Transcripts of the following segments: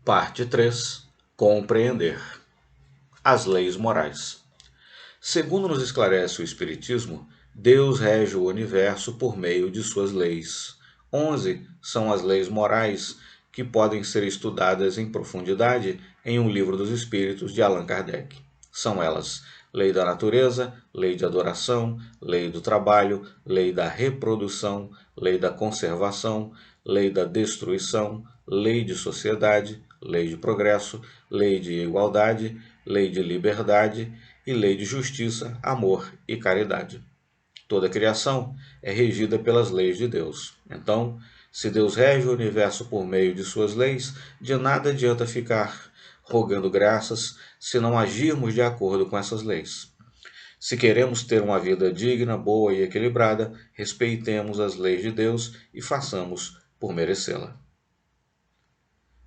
Parte 3. Compreender as leis morais. Segundo nos esclarece o Espiritismo, Deus rege o universo por meio de suas leis. 11 são as leis morais que podem ser estudadas em profundidade em um livro dos Espíritos de Allan Kardec. São elas: lei da natureza, lei de adoração, lei do trabalho, lei da reprodução, lei da conservação, lei da destruição, lei de sociedade, lei de progresso, lei de igualdade, lei de liberdade e lei de justiça, amor e caridade. Toda a criação é regida pelas leis de Deus. Então, se Deus rege o universo por meio de suas leis, de nada adianta ficar rogando graças se não agirmos de acordo com essas leis. Se queremos ter uma vida digna, boa e equilibrada, respeitemos as leis de Deus e façamos por merecê-la.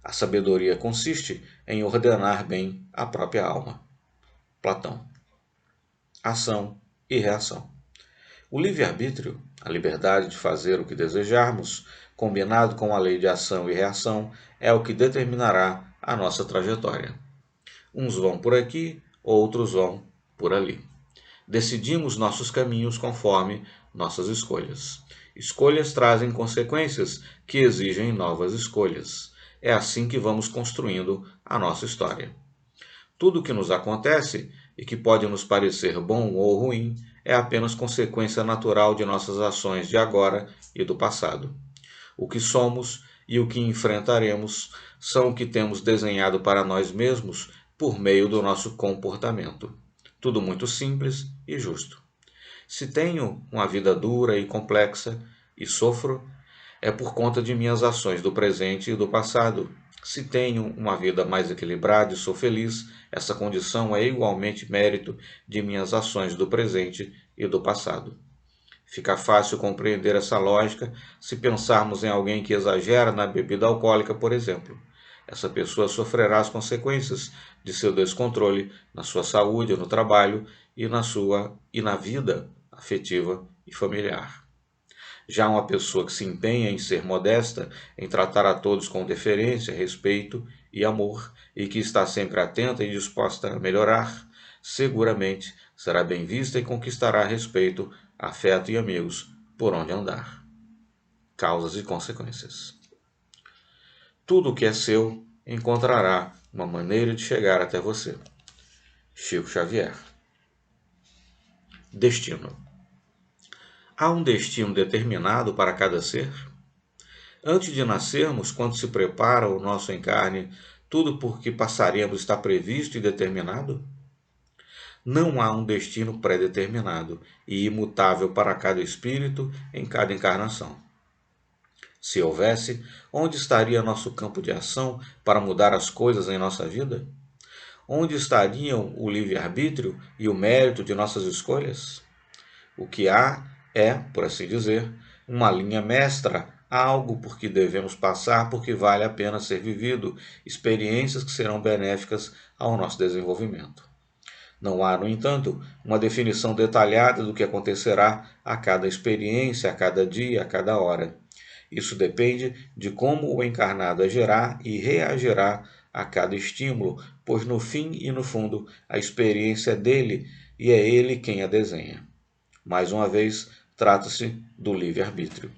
A sabedoria consiste em ordenar bem a própria alma. Platão. Ação e reação. O livre-arbítrio, a liberdade de fazer o que desejarmos, combinado com a lei de ação e reação, é o que determinará a nossa trajetória. Uns vão por aqui, outros vão por ali. Decidimos nossos caminhos conforme nossas escolhas. Escolhas trazem consequências que exigem novas escolhas. É assim que vamos construindo a nossa história. Tudo o que nos acontece e que pode nos parecer bom ou ruim é apenas consequência natural de nossas ações de agora e do passado. O que somos e o que enfrentaremos são o que temos desenhado para nós mesmos por meio do nosso comportamento. Tudo muito simples e justo. Se tenho uma vida dura e complexa e sofro, é por conta de minhas ações do presente e do passado. Se tenho uma vida mais equilibrada e sou feliz, essa condição é igualmente mérito de minhas ações do presente e do passado. Fica fácil compreender essa lógica se pensarmos em alguém que exagera na bebida alcoólica, por exemplo. Essa pessoa sofrerá as consequências de seu descontrole na sua saúde, no trabalho e na vida afetiva e familiar. Já uma pessoa que se empenha em ser modesta, em tratar a todos com deferência, respeito e amor, e que está sempre atenta e disposta a melhorar, seguramente será bem vista e conquistará respeito, afeto e amigos por onde andar. Causas e consequências. Tudo o que é seu encontrará uma maneira de chegar até você. Chico Xavier. Destino. Há um destino determinado para cada ser? Antes de nascermos, quando se prepara o nosso encarne, tudo por que passaremos está previsto e determinado? Não há um destino pré-determinado e imutável para cada espírito em cada encarnação. Se houvesse, onde estaria nosso campo de ação para mudar as coisas em nossa vida? Onde estariam o livre-arbítrio e o mérito de nossas escolhas? O que há é, por assim dizer, uma linha mestra, algo por que devemos passar porque vale a pena ser vivido, experiências que serão benéficas ao nosso desenvolvimento. Não há, no entanto, uma definição detalhada do que acontecerá a cada experiência, a cada dia, a cada hora. Isso depende de como o encarnado agirá e reagirá a cada estímulo, pois no fim e no fundo a experiência é dele e é ele quem a desenha. Mais uma vez, trata-se do livre-arbítrio.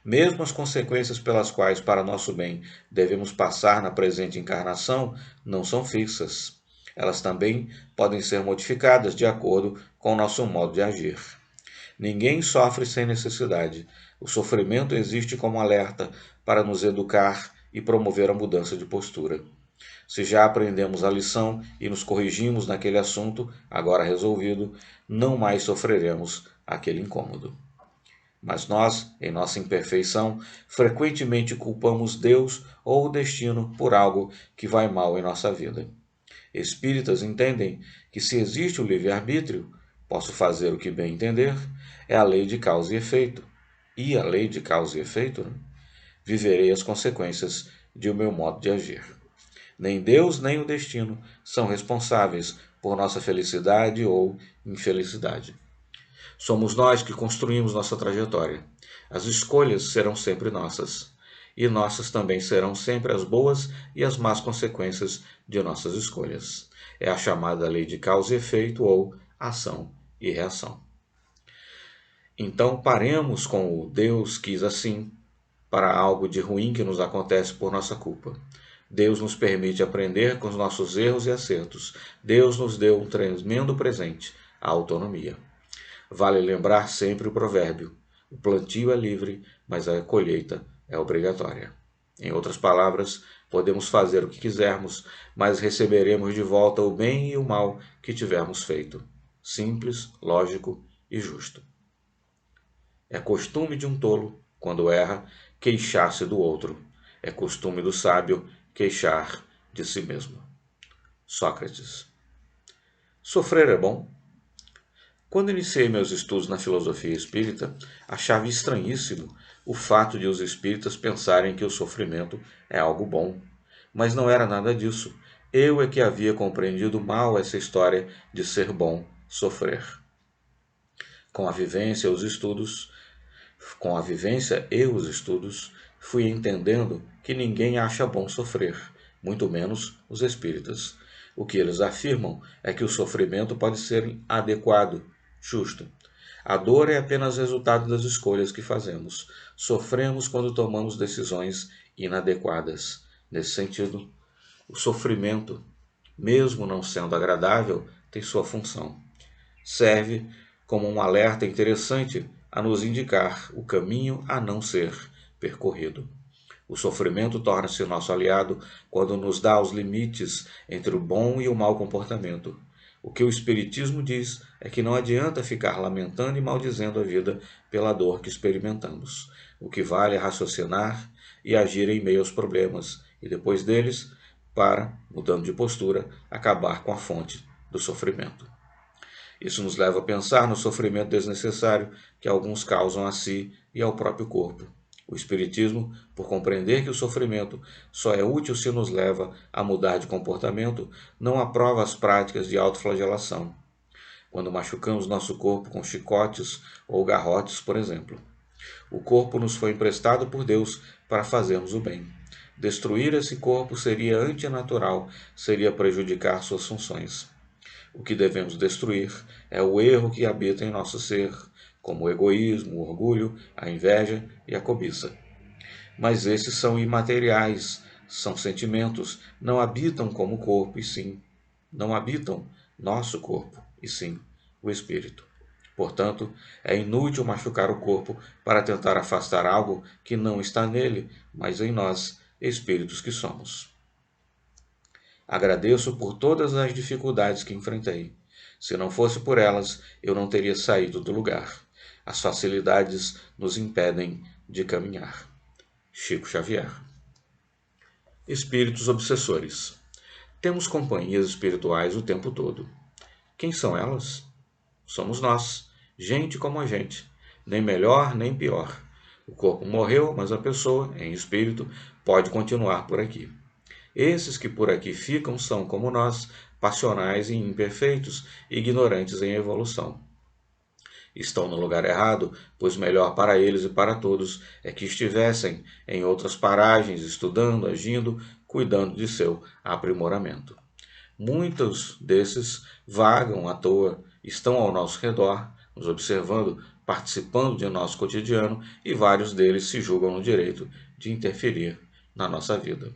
Mesmo as consequências pelas quais, para nosso bem, devemos passar na presente encarnação não são fixas. Elas também podem ser modificadas de acordo com o nosso modo de agir. Ninguém sofre sem necessidade. O sofrimento existe como alerta para nos educar e promover a mudança de postura. Se já aprendemos a lição e nos corrigimos naquele assunto, agora resolvido, não mais sofreremos aquele incômodo. Mas nós, em nossa imperfeição, frequentemente culpamos Deus ou o destino por algo que vai mal em nossa vida. Espíritas entendem que se existe o livre-arbítrio, posso fazer o que bem entender, é a lei de causa e efeito. E a lei de causa e efeito, viverei as consequências de o meu modo de agir. Nem Deus nem o destino são responsáveis por nossa felicidade ou infelicidade. Somos nós que construímos nossa trajetória. As escolhas serão sempre nossas. e nossas também serão sempre as boas e as más consequências de nossas escolhas. É a chamada lei de causa e efeito ou ação e reação. Então paremos com o Deus quis assim para algo de ruim que nos acontece por nossa culpa. Deus nos permite aprender com os nossos erros e acertos. Deus nos deu um tremendo presente, a autonomia. Vale lembrar sempre o provérbio: o plantio é livre, mas a colheita é obrigatória. Em outras palavras, podemos fazer o que quisermos, mas receberemos de volta o bem e o mal que tivermos feito. Simples, lógico e justo. É costume de um tolo, quando erra, queixar-se do outro. É costume do sábio queixar de si mesmo. Sócrates. Sofrer é bom? Quando iniciei meus estudos na filosofia espírita, achava estranhíssimo o fato de os espíritas pensarem que o sofrimento é algo bom. Mas não era nada disso. Eu é que havia compreendido mal essa história de ser bom sofrer. Com a vivência e os estudos, fui entendendo que ninguém acha bom sofrer, muito menos os espíritas. O que eles afirmam é que o sofrimento pode ser adequado, justo. A dor é apenas resultado das escolhas que fazemos. Sofremos quando tomamos decisões inadequadas. Nesse sentido, o sofrimento, mesmo não sendo agradável, tem sua função. Serve como um alerta interessante a nos indicar o caminho a não ser percorrido. O sofrimento torna-se nosso aliado quando nos dá os limites entre o bom e o mau comportamento. O que o Espiritismo diz é que não adianta ficar lamentando e maldizendo a vida pela dor que experimentamos. O que vale é raciocinar e agir em meio aos problemas, e depois deles, para, mudando de postura, acabar com a fonte do sofrimento. Isso nos leva a pensar no sofrimento desnecessário que alguns causam a si e ao próprio corpo. O Espiritismo, por compreender que o sofrimento só é útil se nos leva a mudar de comportamento, não aprova as práticas de autoflagelação, quando machucamos nosso corpo com chicotes ou garrotes, por exemplo. O corpo nos foi emprestado por Deus para fazermos o bem. Destruir esse corpo seria antinatural, seria prejudicar suas funções. O que devemos destruir é o erro que habita em nosso ser, como o egoísmo, o orgulho, a inveja e a cobiça. Mas esses são imateriais, são sentimentos, não habitam como corpo, e sim, não habitam nosso corpo, e sim o espírito. Portanto, é inútil machucar o corpo para tentar afastar algo que não está nele, mas em nós, espíritos que somos. Agradeço por todas as dificuldades que enfrentei. Se não fosse por elas, eu não teria saído do lugar. As facilidades nos impedem de caminhar. Chico Xavier. Espíritos obsessores. Temos companhias espirituais o tempo todo. Quem são elas? Somos nós, gente como a gente, nem melhor nem pior. O corpo morreu, mas a pessoa, em espírito, pode continuar por aqui. Esses que por aqui ficam são, como nós, passionais e imperfeitos, ignorantes em evolução. Estão no lugar errado, pois melhor para eles e para todos é que estivessem em outras paragens, estudando, agindo, cuidando de seu aprimoramento. Muitos desses vagam à toa, estão ao nosso redor, nos observando, participando de nosso cotidiano, e vários deles se julgam no direito de interferir na nossa vida.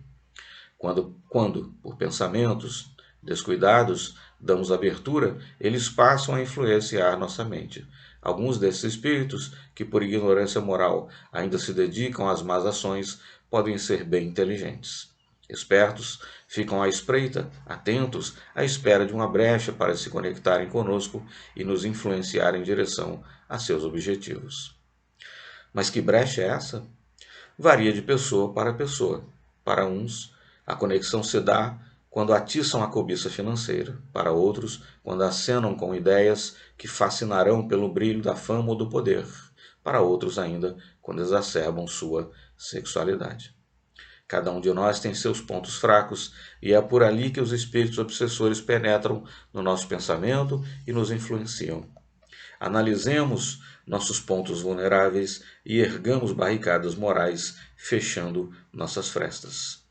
Quando, por pensamentos descuidados, damos abertura, eles passam a influenciar nossa mente. Alguns desses espíritos, que por ignorância moral ainda se dedicam às más ações, podem ser bem inteligentes. Espertos, ficam à espreita, atentos, à espera de uma brecha para se conectarem conosco e nos influenciar em direção a seus objetivos. Mas que brecha é essa? Varia de pessoa para pessoa. Para uns, a conexão se dá quando atiçam a cobiça financeira. Para outros, quando acenam com ideias que fascinarão pelo brilho da fama ou do poder. Para outros ainda, quando exacerbam sua sexualidade. Cada um de nós tem seus pontos fracos e é por ali que os espíritos obsessores penetram no nosso pensamento e nos influenciam. Analisemos nossos pontos vulneráveis e ergamos barricadas morais, fechando nossas frestas.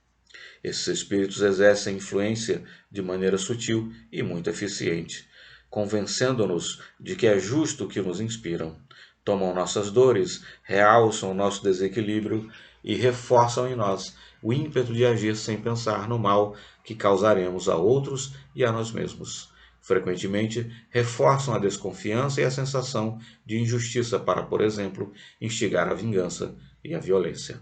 Esses espíritos exercem influência de maneira sutil e muito eficiente, convencendo-nos de que é justo o que nos inspiram. Tomam nossas dores, realçam nosso desequilíbrio e reforçam em nós o ímpeto de agir sem pensar no mal que causaremos a outros e a nós mesmos. Frequentemente, reforçam a desconfiança e a sensação de injustiça para, por exemplo, instigar a vingança e a violência.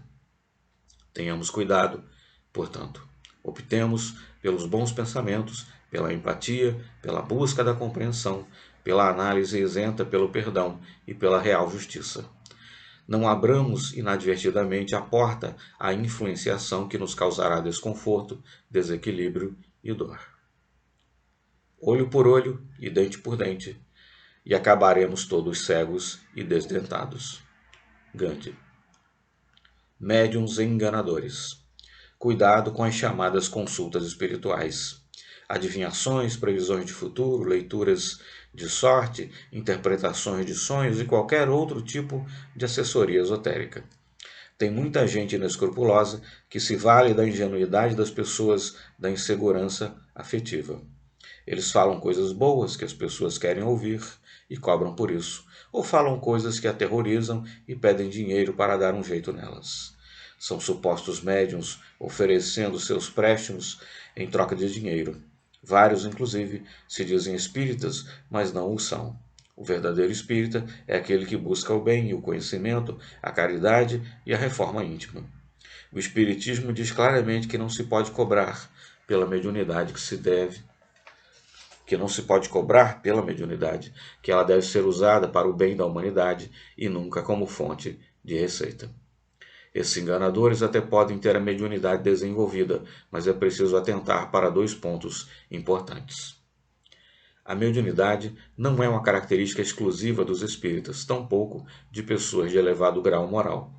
Tenhamos cuidado, portanto. Optemos pelos bons pensamentos, pela empatia, pela busca da compreensão, pela análise isenta pelo perdão e pela real justiça. Não abramos inadvertidamente a porta à influenciação que nos causará desconforto, desequilíbrio e dor. Olho por olho e dente por dente, e acabaremos todos cegos e desdentados. Gandhi. Médiuns enganadores. Cuidado com as chamadas consultas espirituais. Adivinhações, previsões de futuro, leituras de sorte, interpretações de sonhos e qualquer outro tipo de assessoria esotérica. Tem muita gente inescrupulosa que se vale da ingenuidade das pessoas, da insegurança afetiva. Eles falam coisas boas que as pessoas querem ouvir e cobram por isso, ou falam coisas que aterrorizam e pedem dinheiro para dar um jeito nelas. São supostos médiuns oferecendo seus préstimos em troca de dinheiro. Vários, inclusive, se dizem espíritas, mas não o são. O verdadeiro espírita é aquele que busca o bem e o conhecimento, a caridade e a reforma íntima. O espiritismo diz claramente que não se pode cobrar pela mediunidade que não se pode cobrar pela mediunidade, que ela deve ser usada para o bem da humanidade e nunca como fonte de receita. Esses enganadores até podem ter a mediunidade desenvolvida, mas é preciso atentar para dois pontos importantes. A mediunidade não é uma característica exclusiva dos espíritas, tampouco de pessoas de elevado grau moral.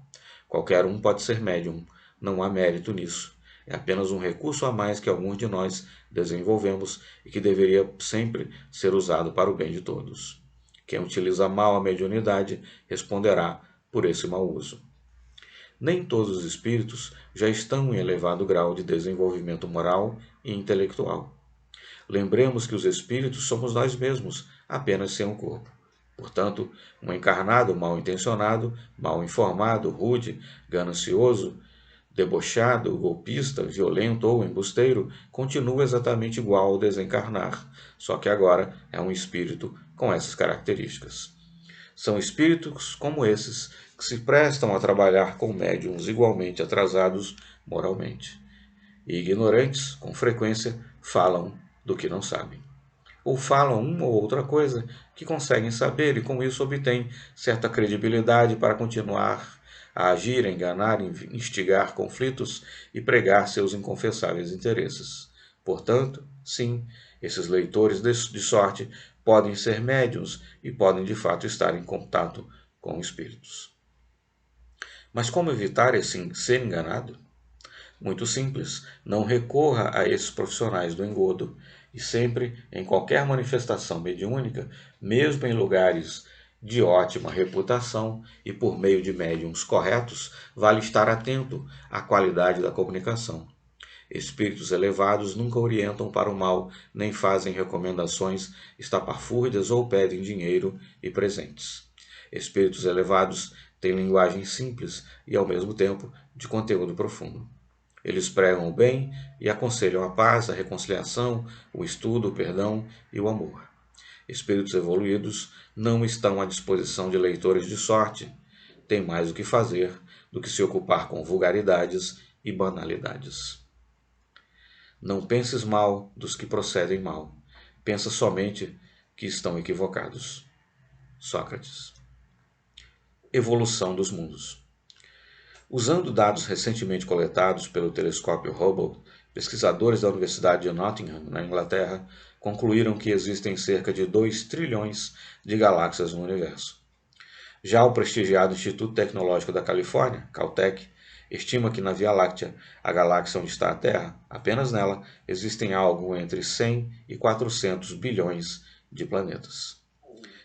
Qualquer um pode ser médium, não há mérito nisso. É apenas um recurso a mais que alguns de nós desenvolvemos e que deveria sempre ser usado para o bem de todos. Quem utiliza mal a mediunidade responderá por esse mau uso. Nem todos os espíritos já estão em elevado grau de desenvolvimento moral e intelectual. Lembremos que os espíritos somos nós mesmos, apenas sem um corpo. Portanto, um encarnado mal intencionado, mal informado, rude, ganancioso, debochado, golpista, violento ou embusteiro, continua exatamente igual ao desencarnar, só que agora é um espírito com essas características. São espíritos como esses que se prestam a trabalhar com médiuns igualmente atrasados moralmente. E ignorantes, com frequência, falam do que não sabem. Ou falam uma ou outra coisa que conseguem saber e com isso obtêm certa credibilidade para continuar a agir, enganar, instigar conflitos e pregar seus inconfessáveis interesses. Portanto, sim, esses leitores de sorte podem ser médiuns e podem de fato estar em contato com espíritos. Mas como evitar ser enganado? Muito simples, não recorra a esses profissionais do engodo e sempre, em qualquer manifestação mediúnica, mesmo em lugares de ótima reputação e por meio de médiums corretos, vale estar atento à qualidade da comunicação. Espíritos elevados nunca orientam para o mal, nem fazem recomendações estapafúrdias ou pedem dinheiro e presentes. Espíritos elevados têm linguagem simples e, ao mesmo tempo, de conteúdo profundo. Eles pregam o bem e aconselham a paz, a reconciliação, o estudo, o perdão e o amor. Espíritos evoluídos não estão à disposição de leitores de sorte. Têm mais o que fazer do que se ocupar com vulgaridades e banalidades. Não penses mal dos que procedem mal. Pensa somente que estão equivocados. Sócrates. Evolução dos mundos. Usando dados recentemente coletados pelo telescópio Hubble, pesquisadores da Universidade de Nottingham, na Inglaterra, concluíram que existem cerca de 2 trilhões de galáxias no universo. Já o prestigiado Instituto Tecnológico da Califórnia, Caltech, estima que na Via Láctea, a galáxia onde está a Terra, apenas nela, existem algo entre 100 e 400 bilhões de planetas.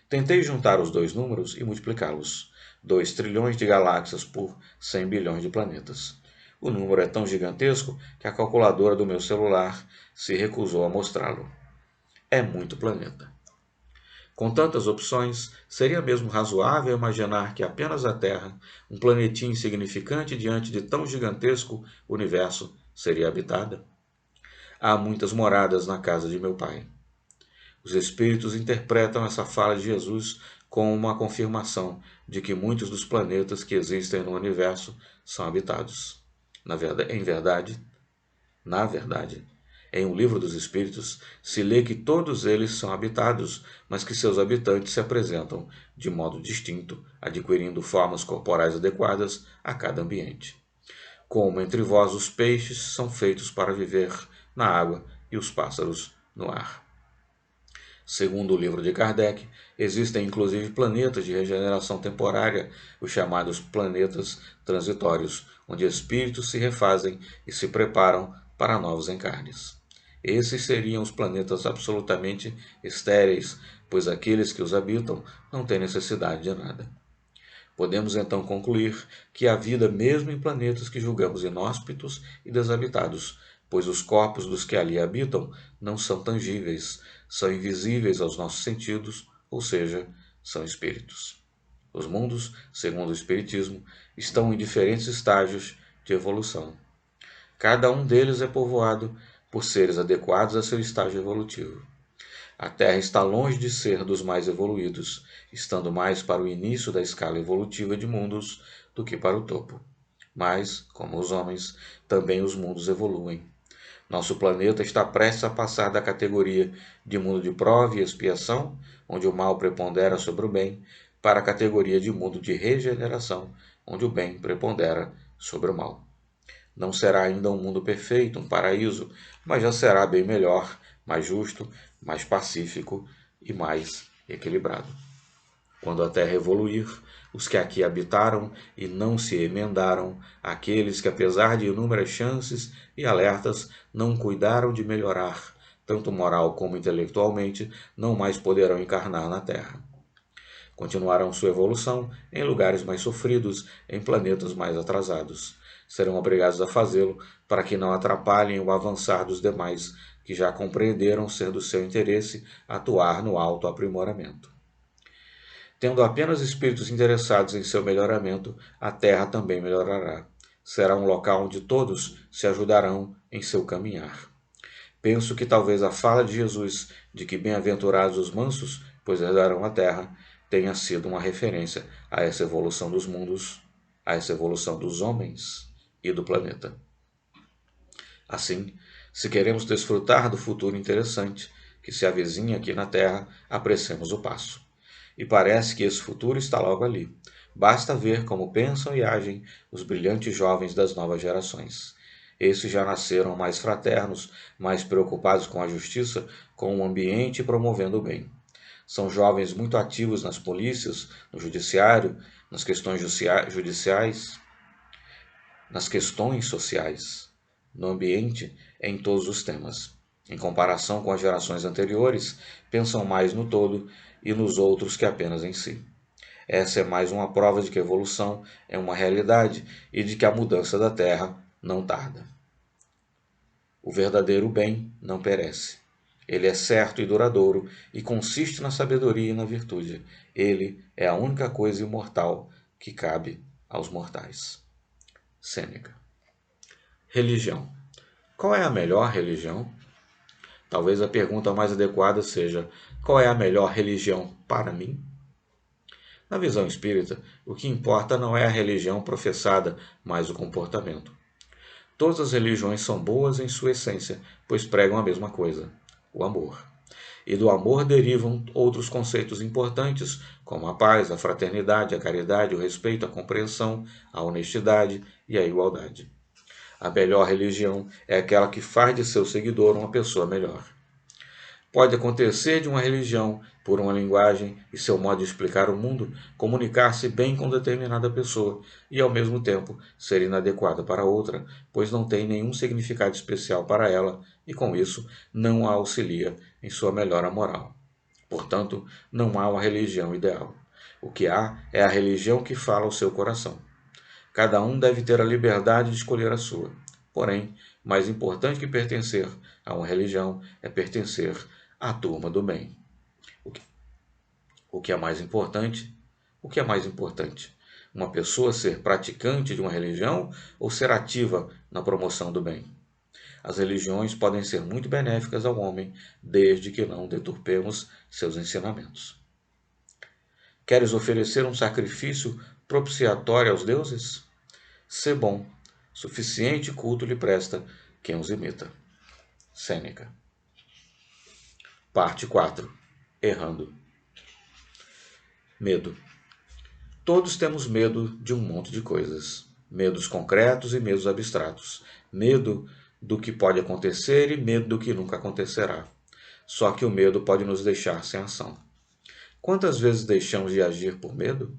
Tentei juntar os dois números e multiplicá-los. 2 trilhões de galáxias por 100 bilhões de planetas. O número é tão gigantesco que a calculadora do meu celular se recusou a mostrá-lo. É muito planeta. Com tantas opções, seria mesmo razoável imaginar que apenas a Terra, um planetinho insignificante diante de tão gigantesco universo, seria habitada? Há muitas moradas na casa de meu pai. Os espíritos interpretam essa fala de Jesus como uma confirmação de que muitos dos planetas que existem no universo são habitados. Na verdade, em O Livro dos Espíritos, se lê que todos eles são habitados, mas que seus habitantes se apresentam de modo distinto, adquirindo formas corporais adequadas a cada ambiente. Como entre vós os peixes são feitos para viver na água e os pássaros no ar. Segundo o livro de Kardec, existem inclusive planetas de regeneração temporária, os chamados planetas transitórios, onde espíritos se refazem e se preparam para novos encarnes. Esses seriam os planetas absolutamente estéreis, pois aqueles que os habitam não têm necessidade de nada. Podemos então concluir que há vida mesmo em planetas que julgamos inóspitos e desabitados, pois os corpos dos que ali habitam não são tangíveis, são invisíveis aos nossos sentidos, ou seja, são espíritos. Os mundos, segundo o Espiritismo, estão em diferentes estágios de evolução. Cada um deles é povoado por seres adequados a seu estágio evolutivo. A Terra está longe de ser dos mais evoluídos, estando mais para o início da escala evolutiva de mundos do que para o topo. Mas, como os homens, também os mundos evoluem. Nosso planeta está prestes a passar da categoria de mundo de prova e expiação, onde o mal prepondera sobre o bem, para a categoria de mundo de regeneração, onde o bem prepondera sobre o mal. Não será ainda um mundo perfeito, um paraíso, mas já será bem melhor, mais justo, mais pacífico e mais equilibrado. Quando a Terra evoluir, os que aqui habitaram e não se emendaram, aqueles que, apesar de inúmeras chances e alertas, não cuidaram de melhorar, tanto moral como intelectualmente, não mais poderão encarnar na Terra. Continuarão sua evolução em lugares mais sofridos, em planetas mais atrasados. Serão obrigados a fazê-lo para que não atrapalhem o avançar dos demais, que já compreenderam ser do seu interesse atuar no autoaprimoramento. Tendo apenas espíritos interessados em seu melhoramento, a Terra também melhorará. Será um local onde todos se ajudarão em seu caminhar. Penso que talvez a fala de Jesus de que bem-aventurados os mansos, pois herdarão a terra, tenha sido uma referência a essa evolução dos mundos, a essa evolução dos homens e do planeta. Assim, se queremos desfrutar do futuro interessante que se avizinha aqui na Terra, apressemos o passo. E parece que esse futuro está logo ali. Basta ver como pensam e agem os brilhantes jovens das novas gerações. Esses já nasceram mais fraternos, mais preocupados com a justiça, com o ambiente e promovendo o bem. São jovens muito ativos nas polícias, no judiciário, nas questões judiciais, nas questões sociais, no ambiente, em todos os temas. Em comparação com as gerações anteriores, pensam mais no todo e nos outros que apenas em si. Essa é mais uma prova de que a evolução é uma realidade e de que a mudança da Terra não tarda. O verdadeiro bem não perece. Ele é certo e duradouro e consiste na sabedoria e na virtude. Ele é a única coisa imortal que cabe aos mortais. Sêneca. Religião. Qual é a melhor religião? Talvez a pergunta mais adequada seja: qual é a melhor religião para mim? Na visão espírita, o que importa não é a religião professada, mas o comportamento. Todas as religiões são boas em sua essência, pois pregam a mesma coisa: o amor. E do amor derivam outros conceitos importantes, como a paz, a fraternidade, a caridade, o respeito, a compreensão, a honestidade e a igualdade. A melhor religião é aquela que faz de seu seguidor uma pessoa melhor. Pode acontecer de uma religião, por uma linguagem e seu modo de explicar o mundo, comunicar-se bem com determinada pessoa e, ao mesmo tempo, ser inadequada para outra, pois não tem nenhum significado especial para ela e, com isso, não a auxilia em sua melhora moral. Portanto, não há uma religião ideal. O que há é a religião que fala ao seu coração. Cada um deve ter a liberdade de escolher a sua. Porém, mais importante que pertencer a uma religião é pertencer à turma do bem. O que, o que é mais importante? O que é mais importante? Uma pessoa ser praticante de uma religião ou ser ativa na promoção do bem? As religiões podem ser muito benéficas ao homem, desde que não deturpemos seus ensinamentos. Queres oferecer um sacrifício propiciatório aos deuses? Sê bom, suficiente culto lhe presta quem os imita. Sêneca. Parte 4. Errando. Medo. Todos temos medo de um monte de coisas. Medos concretos e medos abstratos. Medo do que pode acontecer e medo do que nunca acontecerá. Só que o medo pode nos deixar sem ação. Quantas vezes deixamos de agir por medo?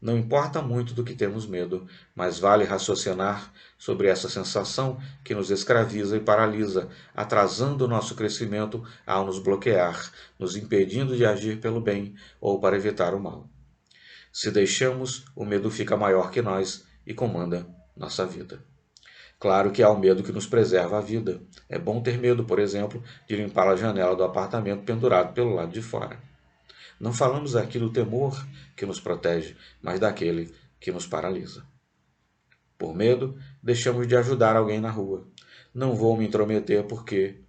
Não importa muito do que temos medo, mas vale raciocinar sobre essa sensação que nos escraviza e paralisa, atrasando o nosso crescimento ao nos bloquear, nos impedindo de agir pelo bem ou para evitar o mal. Se deixamos, o medo fica maior que nós e comanda nossa vida. Claro que há o medo que nos preserva a vida. É bom ter medo, por exemplo, de limpar a janela do apartamento pendurado pelo lado de fora. Não falamos aqui do temor que nos protege, mas daquele que nos paralisa. Por medo, deixamos de ajudar alguém na rua. Não vou me intrometer porque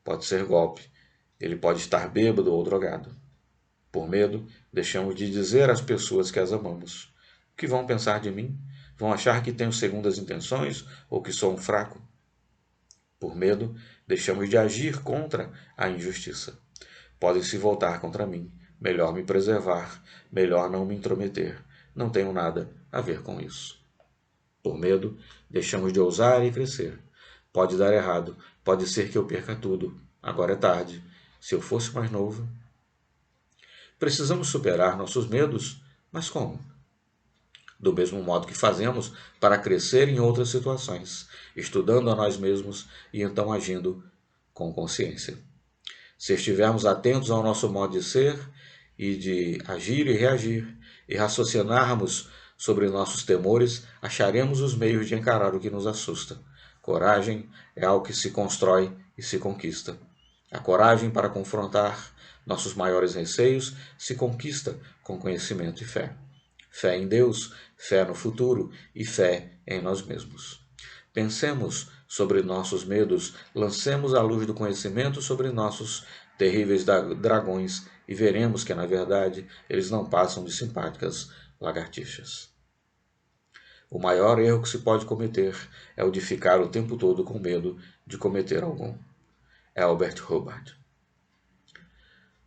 pode ser golpe. Ele pode estar bêbado ou drogado. Por medo, deixamos de dizer às pessoas que as amamos. O que vão pensar de mim? Vão achar que tenho segundas intenções ou que sou um fraco? Por medo, deixamos de agir contra a injustiça. Podem se voltar contra mim. Melhor me preservar, melhor não me intrometer. Não tenho nada a ver com isso. Por medo, deixamos de ousar e crescer. Pode dar errado, pode ser que eu perca tudo. Agora é tarde. Se eu fosse mais novo. Precisamos superar nossos medos, mas como? Do mesmo modo que fazemos para crescer em outras situações, estudando a nós mesmos e então agindo com consciência. Se estivermos atentos ao nosso modo de ser e de agir e reagir, e raciocinarmos sobre nossos temores, acharemos os meios de encarar o que nos assusta. Coragem é algo que se constrói e se conquista. A coragem para confrontar nossos maiores receios se conquista com conhecimento e fé. Fé em Deus, fé no futuro e fé em nós mesmos. Pensemos sobre nossos medos, lancemos a luz do conhecimento sobre nossos terríveis dragões e veremos que, na verdade, eles não passam de simpáticas lagartixas. O maior erro que se pode cometer é o de ficar o tempo todo com medo de cometer algum. Albert Hubbard.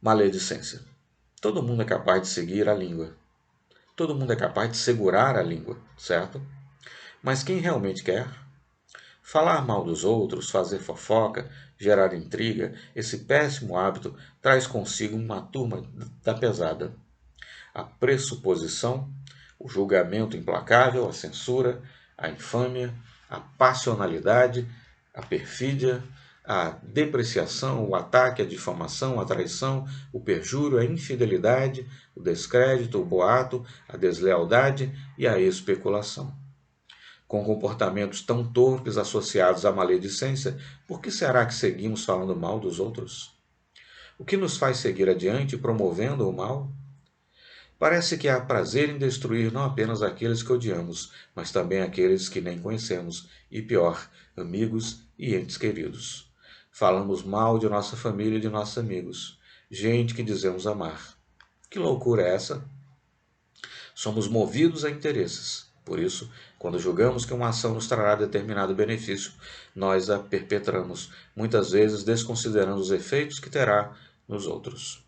Maledicência. Todo mundo é capaz de seguir a língua. Todo mundo é capaz de segurar a língua, certo? Mas quem realmente quer? Falar mal dos outros, fazer fofoca, gerar intriga, esse péssimo hábito traz consigo uma turma da pesada. A pressuposição, o julgamento implacável, a censura, a infâmia, a passionalidade, a perfídia, a depreciação, o ataque, a difamação, a traição, o perjúrio, a infidelidade, o descrédito, o boato, a deslealdade e a especulação. Com comportamentos tão torpes associados à maledicência, por que será que seguimos falando mal dos outros? O que nos faz seguir adiante promovendo o mal? Parece que há prazer em destruir não apenas aqueles que odiamos, mas também aqueles que nem conhecemos, e pior, amigos e entes queridos. Falamos mal de nossa família e de nossos amigos, gente que dizemos amar. Que loucura é essa? Somos movidos a interesses. Por isso, quando julgamos que uma ação nos trará determinado benefício, nós a perpetramos, muitas vezes desconsiderando os efeitos que terá nos outros.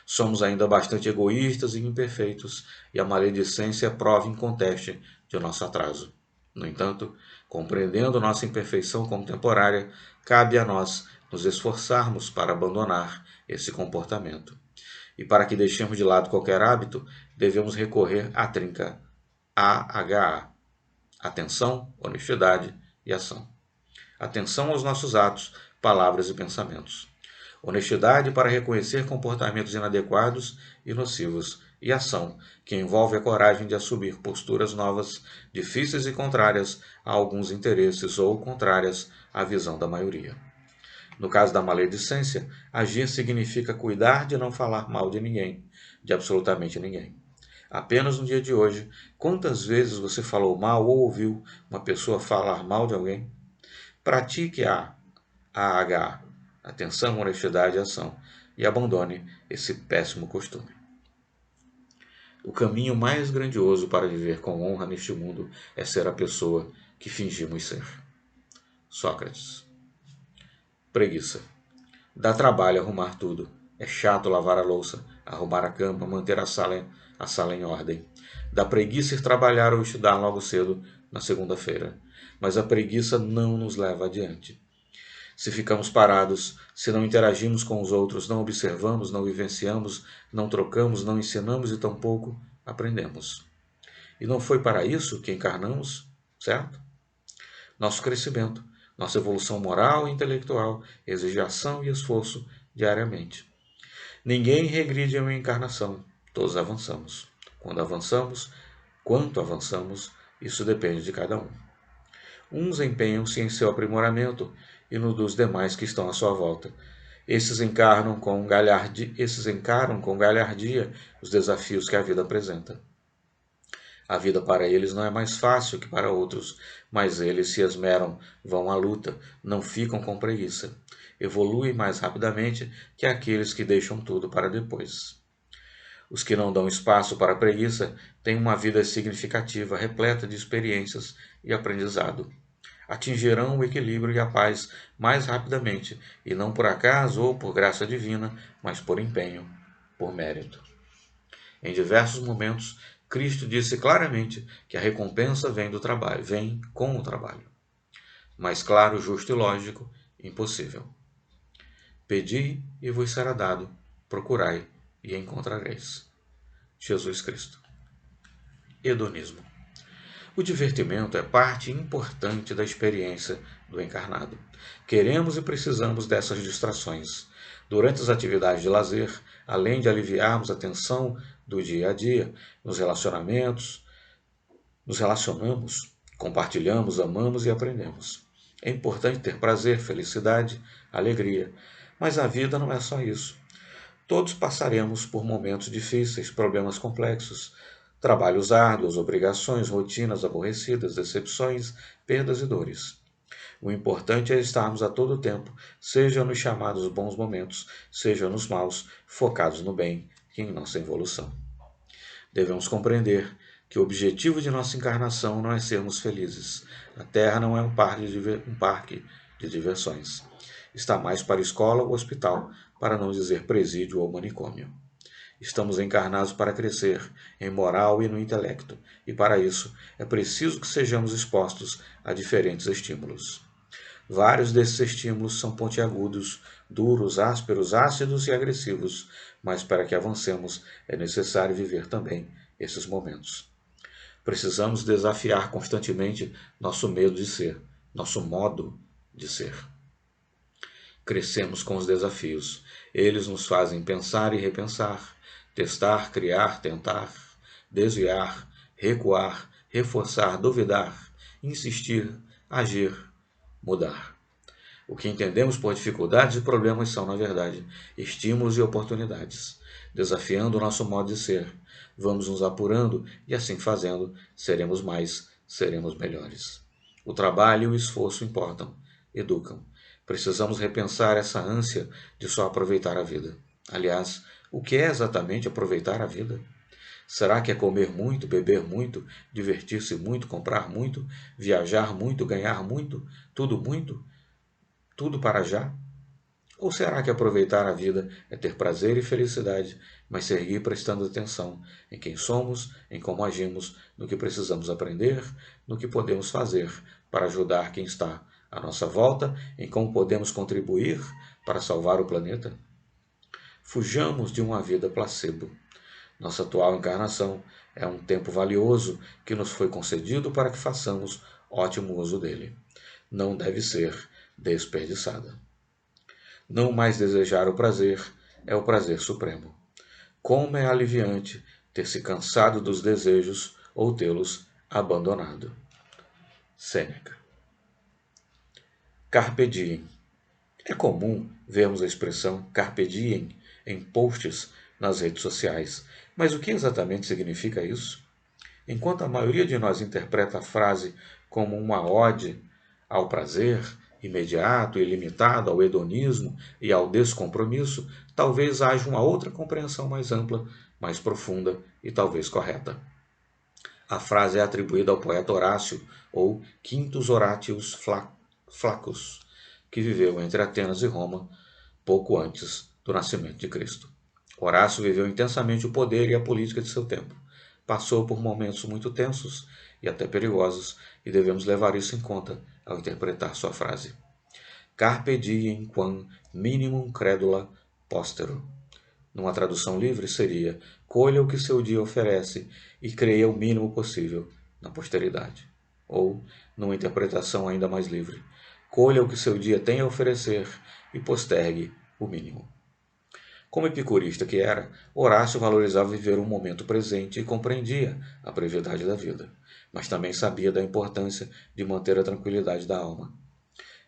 Somos ainda bastante egoístas e imperfeitos, e a maledicência é prova inconteste de nosso atraso. No entanto, compreendendo nossa imperfeição como temporária, cabe a nós nos esforçarmos para abandonar esse comportamento. E para que deixemos de lado qualquer hábito, devemos recorrer à trinca AHA: atenção, honestidade e ação. Atenção aos nossos atos, palavras e pensamentos. honestidade para reconhecer comportamentos inadequados e nocivos, e ação, que envolve a coragem de assumir posturas novas, difíceis e contrárias a alguns interesses ou contrárias à visão da maioria. No caso da maledicência, agir significa cuidar de não falar mal de ninguém, de absolutamente ninguém. Apenas no dia de hoje, quantas vezes você falou mal ou ouviu uma pessoa falar mal de alguém? Pratique a AH, atenção, honestidade e ação, e abandone esse péssimo costume. O caminho mais grandioso para viver com honra neste mundo é ser a pessoa que fingimos ser. Sócrates. Preguiça. Dá trabalho arrumar tudo. É chato lavar a louça, arrumar a cama, manter a sala em ordem. Dá preguiça ir trabalhar ou estudar logo cedo na segunda-feira. Mas a preguiça não nos leva adiante. Se ficamos parados, se não interagimos com os outros, não observamos, não vivenciamos, não trocamos, não ensinamos e tampouco aprendemos. E não foi para isso que encarnamos, certo? Nosso crescimento, nossa evolução moral e intelectual exige ação e esforço diariamente. Ninguém regride em uma encarnação, todos avançamos. Quando avançamos, quanto avançamos, isso depende de cada um. Uns empenham-se em seu aprimoramento e no dos demais que estão à sua volta. Esses encaram com galhardia os desafios que a vida apresenta. A vida para eles não é mais fácil que para outros, mas eles se esmeram, vão à luta, não ficam com preguiça. Evoluem mais rapidamente que aqueles que deixam tudo para depois. Os que não dão espaço para a preguiça têm uma vida significativa, repleta de experiências e aprendizado. Atingirão o equilíbrio e a paz mais rapidamente, e não por acaso ou por graça divina, mas por empenho, por mérito. Em diversos momentos, Cristo disse claramente que a recompensa vem do trabalho, vem com o trabalho. Mais claro, justo e lógico, impossível. Pedi e vos será dado, procurai e encontrareis. Jesus Cristo. Hedonismo. O divertimento é parte importante da experiência do encarnado. Queremos e precisamos dessas distrações. Durante as atividades de lazer, além de aliviarmos a tensão do dia a dia, nos relacionamos, compartilhamos, amamos e aprendemos. É importante ter prazer, felicidade, alegria, mas a vida não é só isso. Todos passaremos por momentos difíceis, problemas complexos, trabalhos árduos, obrigações, rotinas aborrecidas, decepções, perdas e dores. O importante é estarmos a todo tempo, seja nos chamados bons momentos, seja nos maus, focados no bem e em nossa evolução. Devemos compreender que o objetivo de nossa encarnação não é sermos felizes. A Terra não é um parque de diversões. Está mais para escola ou hospital, para não dizer presídio ou manicômio. Estamos encarnados para crescer em moral e no intelecto, e para isso é preciso que sejamos expostos a diferentes estímulos. Vários desses estímulos são pontiagudos, duros, ásperos, ácidos e agressivos, mas para que avancemos é necessário viver também esses momentos. Precisamos desafiar constantemente nosso medo de ser, nosso modo de ser. Crescemos com os desafios. Eles nos fazem pensar e repensar, testar, criar, tentar, desviar, recuar, reforçar, duvidar, insistir, agir, mudar. O que entendemos por dificuldades e problemas são, na verdade, estímulos e oportunidades. Desafiando o nosso modo de ser, vamos nos apurando e, assim fazendo, seremos mais, seremos melhores. O trabalho e o esforço importam, educam. Precisamos repensar essa ânsia de só aproveitar a vida. Aliás, o que é exatamente aproveitar a vida? Será que é comer muito, beber muito, divertir-se muito, comprar muito, viajar muito, ganhar muito, tudo para já? Ou será que aproveitar a vida é ter prazer e felicidade, mas seguir prestando atenção em quem somos, em como agimos, no que precisamos aprender, no que podemos fazer para ajudar quem está à nossa volta, em como podemos contribuir para salvar o planeta? Fujamos de uma vida placebo. Nossa atual encarnação é um tempo valioso que nos foi concedido para que façamos ótimo uso dele. Não deve ser desperdiçada. Não mais desejar o prazer é o prazer supremo. Como é aliviante ter se cansado dos desejos ou tê-los abandonado. Sêneca. Carpe diem. É comum vermos a expressão carpe diem em posts nas redes sociais, mas o que exatamente significa isso? Enquanto a maioria de nós interpreta a frase como uma ode ao prazer imediato e limitado, ao hedonismo e ao descompromisso, talvez haja uma outra compreensão mais ampla, mais profunda e talvez correta. A frase é atribuída ao poeta Horácio, ou Quintus Horatius Flaccus, que viveu entre Atenas e Roma pouco antes do nascimento de Cristo. Horácio viveu intensamente o poder e a política de seu tempo. Passou por momentos muito tensos e até perigosos, e devemos levar isso em conta ao interpretar sua frase. Carpe diem quam minimum credula postero. Numa tradução livre seria: colha o que seu dia oferece e creia o mínimo possível na posteridade. Ou, numa interpretação ainda mais livre: colha o que seu dia tem a oferecer e postergue o mínimo. Como epicurista que era, Horácio valorizava viver o momento presente e compreendia a brevidade da vida, mas também sabia da importância de manter a tranquilidade da alma.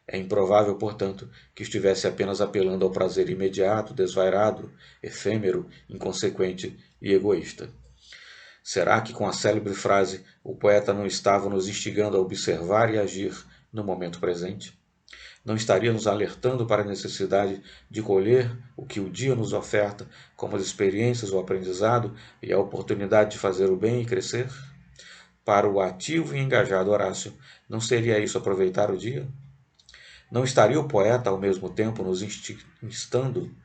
É improvável, portanto, que estivesse apenas apelando ao prazer imediato, desvairado, efêmero, inconsequente e egoísta. Será que com a célebre frase o poeta não estava nos instigando a observar e agir no momento presente? Não estaria nos alertando para a necessidade de colher o que o dia nos oferta, como as experiências, o aprendizado e a oportunidade de fazer o bem e crescer? Para o ativo e engajado Horácio, não seria isso aproveitar o dia? Não estaria o poeta ao mesmo tempo nos instando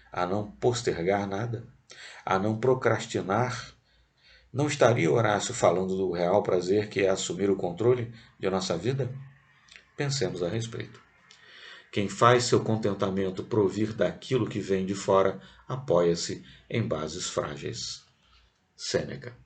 a não postergar nada, a não procrastinar? Não estaria Horácio falando do real prazer que é assumir o controle de nossa vida? Pensemos a respeito. Quem faz seu contentamento provir daquilo que vem de fora, apoia-se em bases frágeis. Sêneca.